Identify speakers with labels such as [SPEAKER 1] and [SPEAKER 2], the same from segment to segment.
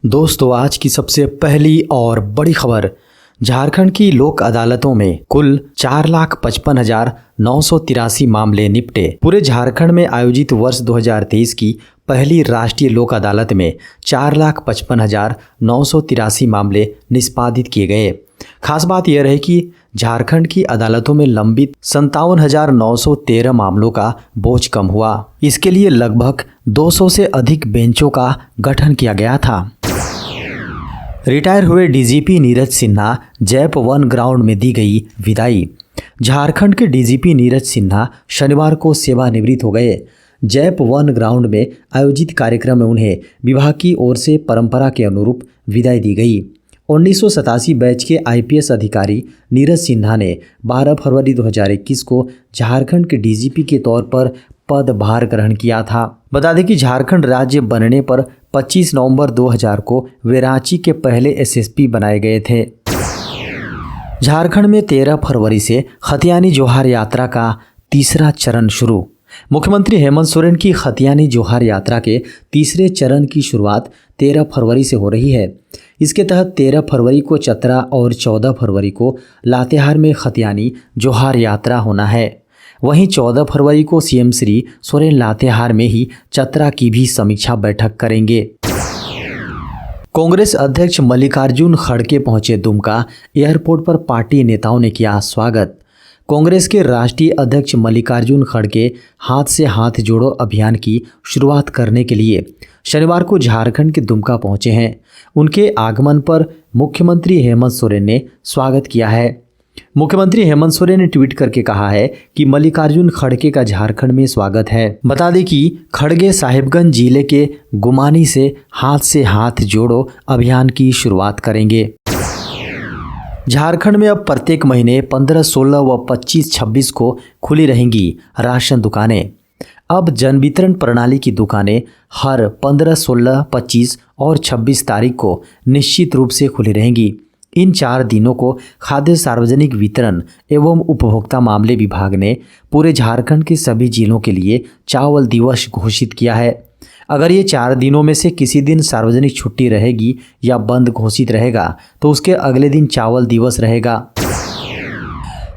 [SPEAKER 1] दोस्तों, आज की सबसे पहली और बड़ी खबर। झारखंड की लोक अदालतों में कुल 4,55,983 मामले निपटे। पूरे झारखंड में आयोजित वर्ष 2023 की पहली राष्ट्रीय लोक अदालत में 4,55,983 मामले निष्पादित किए गए। खास बात यह रही कि झारखंड की अदालतों में लंबित 57,913 मामलों का बोझ कम हुआ। इसके लिए लगभग 200 से अधिक बेंचों का गठन किया गया था। रिटायर हुए DGP Neeraj Sinha JAP one ground में दी गई विदाई। झारखंड के डीजीपी नीरज सिन्हा शनिवार को सेवानिवृत्त हो गए। जैप वन ग्राउंड में आयोजित कार्यक्रम में उन्हें विभाग की ओर से परंपरा के अनुरूप विदाई दी गई। 1987 बैच के आईपीएस अधिकारी नीरज सिन्हा ने 12 फरवरी 2021 को झारखंड के डीजीपी के तौर पर पदभार ग्रहण किया था। बता दें कि झारखंड राज्य बनने पर 25 नवंबर 2000 को वे रांची के पहले एसएसपी बनाए गए थे। झारखंड में 13 फरवरी से खतियानी जोहार यात्रा का तीसरा चरण शुरू। मुख्यमंत्री हेमंत सोरेन की खतियानी जोहार यात्रा के तीसरे चरण की शुरुआत 13 फरवरी से हो रही है। इसके तहत 13 फरवरी को चतरा और 14 फरवरी को लातेहार में खतियानी जोहार यात्रा होना है। वहीं 14 फरवरी को सीएम श्री सोरेन लातेहार में ही चतरा की भी समीक्षा बैठक करेंगे। कांग्रेस अध्यक्ष मल्लिकार्जुन खड़गे पहुंचे दुमका। एयरपोर्ट पर पार्टी नेताओं ने किया स्वागत। कांग्रेस के राष्ट्रीय अध्यक्ष मल्लिकार्जुन खड़गे हाथ से हाथ जोड़ो अभियान की शुरुआत करने के लिए शनिवार को झारखंड के दुमका पहुंचे हैं। उनके आगमन पर मुख्यमंत्री हेमंत सोरेन ने स्वागत किया है। मुख्यमंत्री हेमंत सोरेन ने ट्वीट करके कहा है कि मल्लिकार्जुन खड़गे का झारखंड में स्वागत है। बता दें कि खड़गे साहिबगंज जिले के गुमानी से हाथ जोड़ो अभियान की शुरुआत करेंगे। झारखंड में अब प्रत्येक महीने 15, 16 व 25, 26 को खुली रहेंगी राशन दुकानें। अब जन वितरण प्रणाली की दुकानें हर 15, 16, 25 और 26 तारीख को निश्चित रूप से खुली रहेंगी। इन 4 दिनों को खाद्य सार्वजनिक वितरण एवं उपभोक्ता मामले विभाग ने पूरे झारखंड के सभी जिलों के लिए चावल दिवस घोषित किया है। अगर ये 4 दिनों में से किसी दिन सार्वजनिक छुट्टी रहेगी या बंद घोषित रहेगा तो उसके अगले दिन चावल दिवस रहेगा।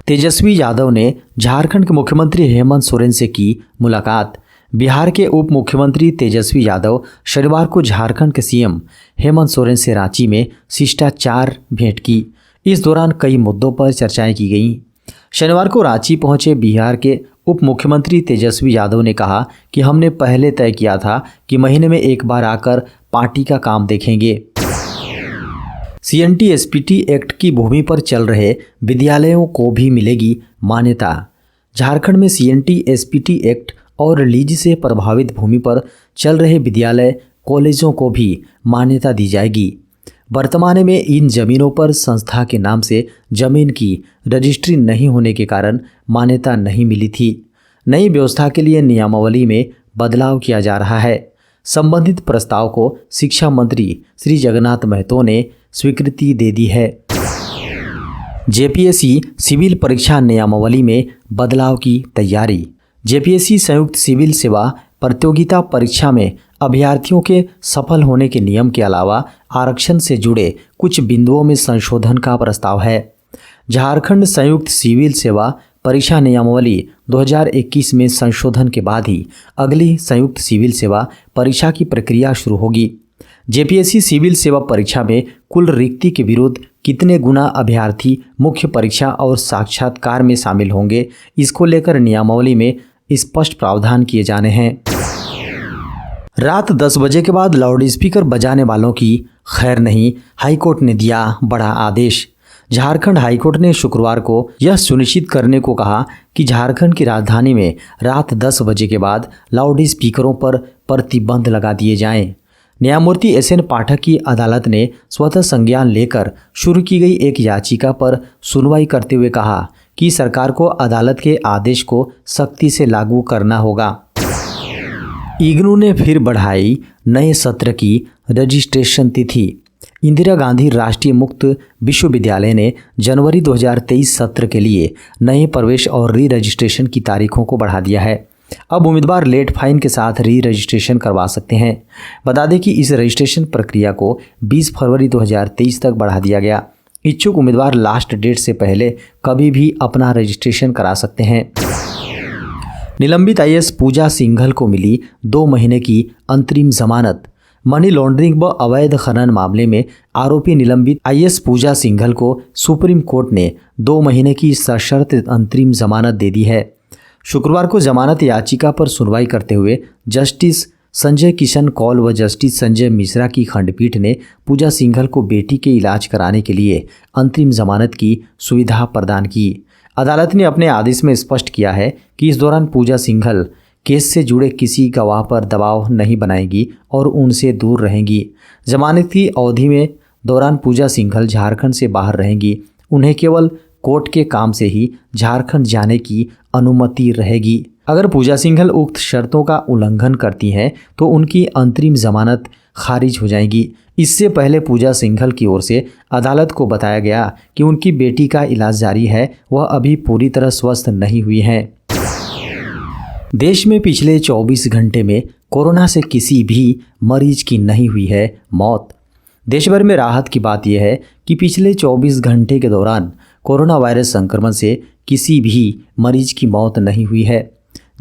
[SPEAKER 1] तेजस्वी यादव ने झारखंड के मुख्यमंत्री हेमंत सोरेन से की मुलाकात। बिहार के उप मुख्यमंत्री तेजस्वी यादव शनिवार को झारखंड के सीएम हेमंत सोरेन से रांची में शिष्टाचार भेंट की। इस दौरान कई मुद्दों पर चर्चाएं की गईं। शनिवार को रांची पहुंचे बिहार के उप मुख्यमंत्री तेजस्वी यादव ने कहा कि हमने पहले तय किया था कि महीने में एक बार आकर पार्टी का काम देखेंगे। सीएनटी एसपीटी एक्ट की भूमि पर चल रहे विद्यालयों को भी मिलेगी मान्यता। झारखंड में सीएनटी एसपीटी एक्ट और लीज से प्रभावित भूमि पर चल रहे विद्यालय कॉलेजों को भी मान्यता दी जाएगी। वर्तमान में इन जमीनों पर संस्था के नाम से जमीन की रजिस्ट्री नहीं होने के कारण मान्यता नहीं मिली थी। नई व्यवस्था के लिए नियमावली में बदलाव किया जा रहा है। संबंधित प्रस्ताव को शिक्षा मंत्री श्री जगन्नाथ महतो ने स्वीकृति दे दी है। जेपीएससी सिविल परीक्षा नियमावली में बदलाव की तैयारी। जेपीएससी संयुक्त सिविल सेवा प्रतियोगिता परीक्षा में अभ्यर्थियों के सफल होने के नियम के अलावा आरक्षण से जुड़े कुछ बिंदुओं में संशोधन का प्रस्ताव है। झारखंड संयुक्त सिविल सेवा परीक्षा नियमावली 2021 में संशोधन के बाद ही अगली संयुक्त सिविल सेवा परीक्षा की प्रक्रिया शुरू होगी। जेपीएससी सिविल सेवा परीक्षा में कुल रिक्ति के विरुद्ध कितने गुना अभ्यर्थी मुख्य परीक्षा और साक्षात्कार में शामिल होंगे, इसको लेकर नियमावली में स्पष्ट प्रावधान किए जाने हैं। रात 10 बजे के बाद लाउडस्पीकर बजाने वालों की खैर नहीं, हाईकोर्ट ने दिया बड़ा आदेश। झारखंड हाईकोर्ट ने शुक्रवार को यह सुनिश्चित करने को कहा कि झारखंड की राजधानी में रात 10 बजे के बाद लाउडस्पीकरों पर प्रतिबंध लगा दिए जाएं। न्यायमूर्ति एसएन पाठक की अदालत ने स्वतः संज्ञान लेकर शुरू की गई एक याचिका पर सुनवाई करते हुए कहा कि सरकार को अदालत के आदेश को सख्ती से लागू करना होगा। इग्नू ने फिर बढ़ाई नए सत्र की रजिस्ट्रेशन तिथि। इंदिरा गांधी राष्ट्रीय मुक्त विश्वविद्यालय ने जनवरी 2023 सत्र के लिए नए प्रवेश और री रजिस्ट्रेशन की तारीखों को बढ़ा दिया है। अब उम्मीदवार लेट फाइन के साथ री रजिस्ट्रेशन करवा सकते हैं। बता दें कि इस रजिस्ट्रेशन प्रक्रिया को 20 फरवरी 2023 तक बढ़ा दिया गया। इच्छुक उम्मीदवार लास्ट डेट से पहले कभी भी अपना रजिस्ट्रेशन करा सकते हैं। निलंबित आईएएस पूजा सिंघल को मिली 2 महीने की अंतरिम जमानत। मनी लॉन्ड्रिंग व अवैध खनन मामले में आरोपी निलंबित आईएएस पूजा सिंघल को सुप्रीम कोर्ट ने 2 महीने की सशर्त अंतरिम जमानत दे दी है। शुक्रवार को जमानत याचिका पर सुनवाई करते हुए जस्टिस संजय किशन कौल व जस्टिस संजय मिश्रा की खंडपीठ ने पूजा सिंघल को बेटी के इलाज कराने के लिए अंतरिम जमानत की सुविधा प्रदान की। अदालत ने अपने आदेश में स्पष्ट किया है कि इस दौरान पूजा सिंघल केस से जुड़े किसी गवाह पर दबाव नहीं बनाएगी और उनसे दूर रहेंगी। जमानत की अवधि में दौरान पूजा सिंघल झारखंड से बाहर रहेंगी। उन्हें केवल कोर्ट के काम से ही झारखंड जाने की अनुमति रहेगी। अगर पूजा सिंघल उक्त शर्तों का उल्लंघन करती हैं तो उनकी अंतरिम जमानत खारिज हो जाएगी। इससे पहले पूजा सिंघल की ओर से अदालत को बताया गया कि उनकी बेटी का इलाज जारी है, वह अभी पूरी तरह स्वस्थ नहीं हुई हैं। देश में पिछले 24 घंटे में कोरोना से किसी भी मरीज की नहीं हुई है मौत। देश भर में राहत की बात यह है कि पिछले 24 घंटे के दौरान कोरोना वायरस संक्रमण से किसी भी मरीज की मौत नहीं हुई है,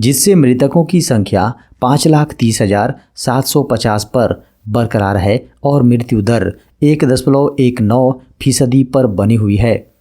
[SPEAKER 1] जिससे मृतकों की संख्या 5,30,750 पर बरकरार है और मृत्यु दर 1.19% पर बनी हुई है।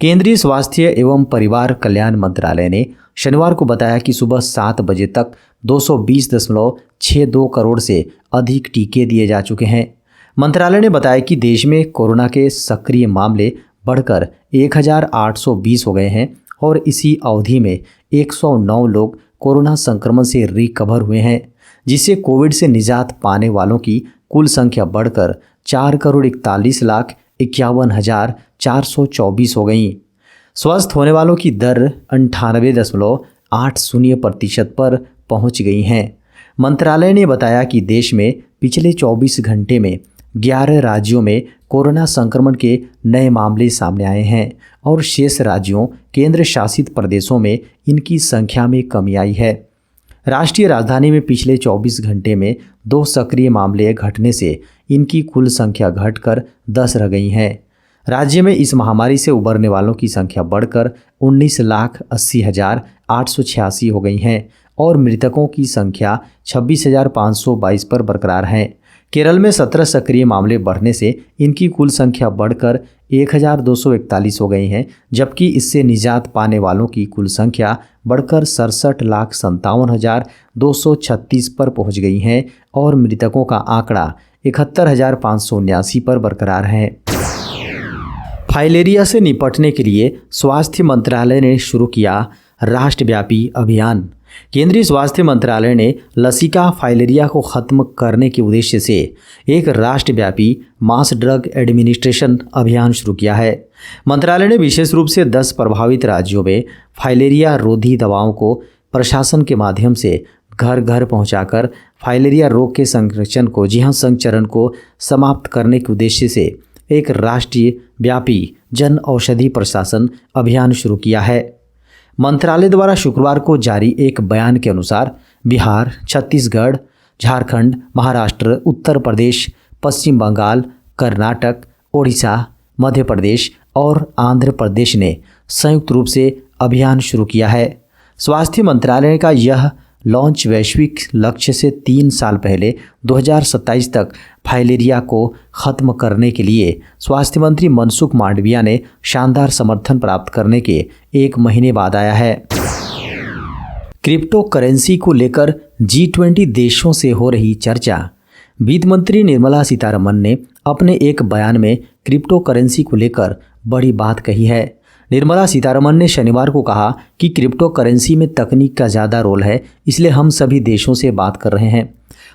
[SPEAKER 1] केंद्रीय स्वास्थ्य एवं परिवार कल्याण मंत्रालय ने शनिवार को बताया कि सुबह 7 बजे तक 220.62 करोड़ से अधिक टीके दिए जा चुके हैं। मंत्रालय ने बताया कि देश में कोरोना के सक्रिय मामले बढ़कर 1,820 हो गए हैं और इसी अवधि में 109 लोग कोरोना संक्रमण से रिकवर हुए हैं, जिससे कोविड से निजात पाने वालों की कुल संख्या बढ़कर 4,41,51,424 हो गई। स्वस्थ होने वालों की दर 98.80% पर पहुंच गई हैं। मंत्रालय ने बताया कि देश में पिछले 24 घंटे में 11 राज्यों में कोरोना संक्रमण के नए मामले सामने आए हैं और शेष राज्यों केंद्र शासित प्रदेशों में इनकी संख्या में कमी आई है। राष्ट्रीय राजधानी में पिछले 24 घंटे में 2 सक्रिय मामले घटने से इनकी कुल संख्या घटकर 10 रह गई हैं। राज्य में इस महामारी से उबरने वालों की संख्या बढ़कर 19,80,886 हो गई हैं और मृतकों की संख्या 26,522 पर बरकरार है। केरल में 17 सक्रिय मामले बढ़ने से इनकी कुल संख्या बढ़कर 1,241 हो गई हैं, जबकि इससे निजात पाने वालों की कुल संख्या बढ़कर 67,57,236 पर पहुंच गई है और मृतकों का आंकड़ा 71,579 पर बरकरार है। फाइलेरिया से निपटने के लिए स्वास्थ्य मंत्रालय ने शुरू किया राष्ट्रव्यापी अभियान। केंद्रीय स्वास्थ्य मंत्रालय ने लसिका फाइलेरिया को खत्म करने के उद्देश्य से एक राष्ट्रव्यापी मास ड्रग एडमिनिस्ट्रेशन अभियान शुरू किया है। मंत्रालय ने विशेष रूप से 10 प्रभावित राज्यों में फाइलेरिया रोधी दवाओं को प्रशासन के माध्यम से घर घर पहुंचाकर फाइलेरिया रोग के संचरण को समाप्त करने के उद्देश्य से एक राष्ट्रीय व्यापी जन औषधि प्रशासन अभियान शुरू किया है। मंत्रालय द्वारा शुक्रवार को जारी एक बयान के अनुसार बिहार, छत्तीसगढ़, झारखंड, महाराष्ट्र, उत्तर प्रदेश, पश्चिम बंगाल, कर्नाटक, ओडिशा, मध्य प्रदेश और आंध्र प्रदेश ने संयुक्त रूप से अभियान शुरू किया है। स्वास्थ्य मंत्रालय का यह लॉन्च वैश्विक लक्ष्य से 3 साल पहले 2027 तक फाइलेरिया को खत्म करने के लिए स्वास्थ्य मंत्री मनसुख मांडविया ने शानदार समर्थन प्राप्त करने के 1 महीने बाद आया है। क्रिप्टो करेंसी को लेकर G20 देशों से हो रही चर्चा। वित्त मंत्री निर्मला सीतारमण ने अपने एक बयान में क्रिप्टो करेंसी को लेकर बड़ी बात कही है। निर्मला सीतारमण ने शनिवार को कहा कि क्रिप्टो करेंसी में तकनीक का ज़्यादा रोल है, इसलिए हम सभी देशों से बात कर रहे हैं।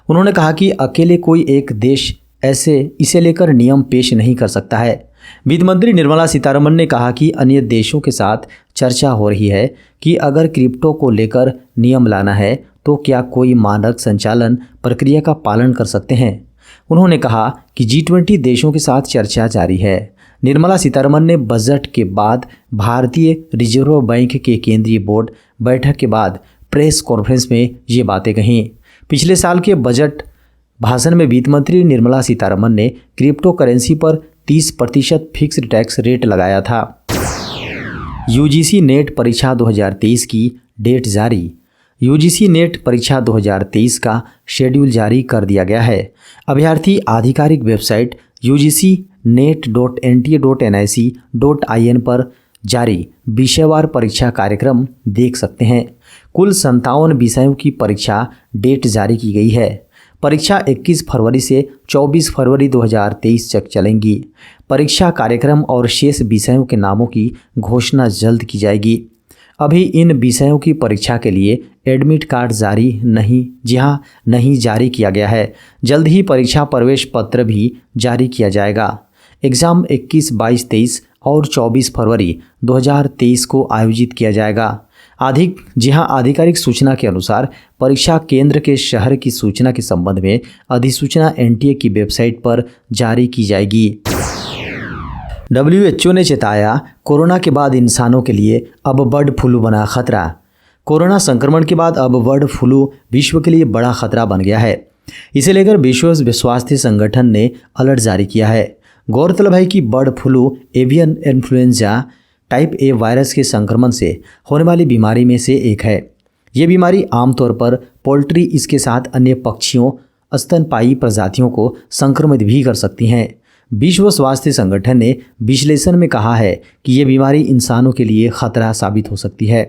[SPEAKER 1] उन्होंने कहा कि अकेले कोई एक देश इसे लेकर नियम पेश नहीं कर सकता है। वित्त मंत्री निर्मला सीतारमण ने कहा कि अन्य देशों के साथ चर्चा हो रही है कि अगर क्रिप्टो को लेकर नियम लाना है तो क्या कोई मानक संचालन प्रक्रिया का पालन कर सकते हैं। उन्होंने कहा कि G20 देशों के साथ चर्चा जारी है। निर्मला सीतारमण ने बजट के बाद भारतीय रिजर्व बैंक के केंद्रीय बोर्ड बैठक के बाद प्रेस कॉन्फ्रेंस में ये बातें कहीं। पिछले साल के बजट भाषण में वित्त मंत्री निर्मला सीतारमण ने क्रिप्टो करेंसी पर 30% फिक्स्ड टैक्स रेट लगाया था। यूजीसी नेट परीक्षा 2023 की डेट जारी। यूजीसी नेट परीक्षा 2023 का शेड्यूल जारी कर दिया गया है। अभ्यर्थी आधिकारिक वेबसाइट ugcnet.nta.nic.in पर जारी विषयवार परीक्षा कार्यक्रम देख सकते हैं। कुल 57 विषयों की परीक्षा डेट जारी की गई है। परीक्षा 21 फरवरी से 24 फरवरी 2023 तक चलेंगी। परीक्षा कार्यक्रम और शेष विषयों के नामों की घोषणा जल्द की जाएगी। अभी इन विषयों की परीक्षा के लिए एडमिट कार्ड जारी नहीं जारी किया गया है। जल्द ही परीक्षा प्रवेश पत्र भी जारी किया जाएगा। एग्ज़ाम 21, 22, 23 और 24 फरवरी 2023 को आयोजित किया जाएगा। आधिकारिक सूचना के अनुसार परीक्षा केंद्र के शहर की सूचना के संबंध में अधिसूचना एनटीए की वेबसाइट पर जारी की जाएगी। WHO ने चेताया, कोरोना के बाद इंसानों के लिए अब बर्ड फ्लू बना खतरा। कोरोना संक्रमण के बाद अब बर्ड फ्लू विश्व के लिए बड़ा खतरा बन गया है। इसे लेकर विश्व स्वास्थ्य संगठन ने अलर्ट जारी किया है। गौरतलब है कि bird flu avian influenza type A virus के संक्रमण से होने वाली बीमारी में से एक है। ये बीमारी आमतौर पर पोल्ट्री, इसके साथ अन्य पक्षियों, स्तनपायी प्रजातियों को संक्रमित भी कर सकती हैं। विश्व स्वास्थ्य संगठन ने विश्लेषण में कहा है कि ये बीमारी इंसानों के लिए खतरा साबित हो सकती है।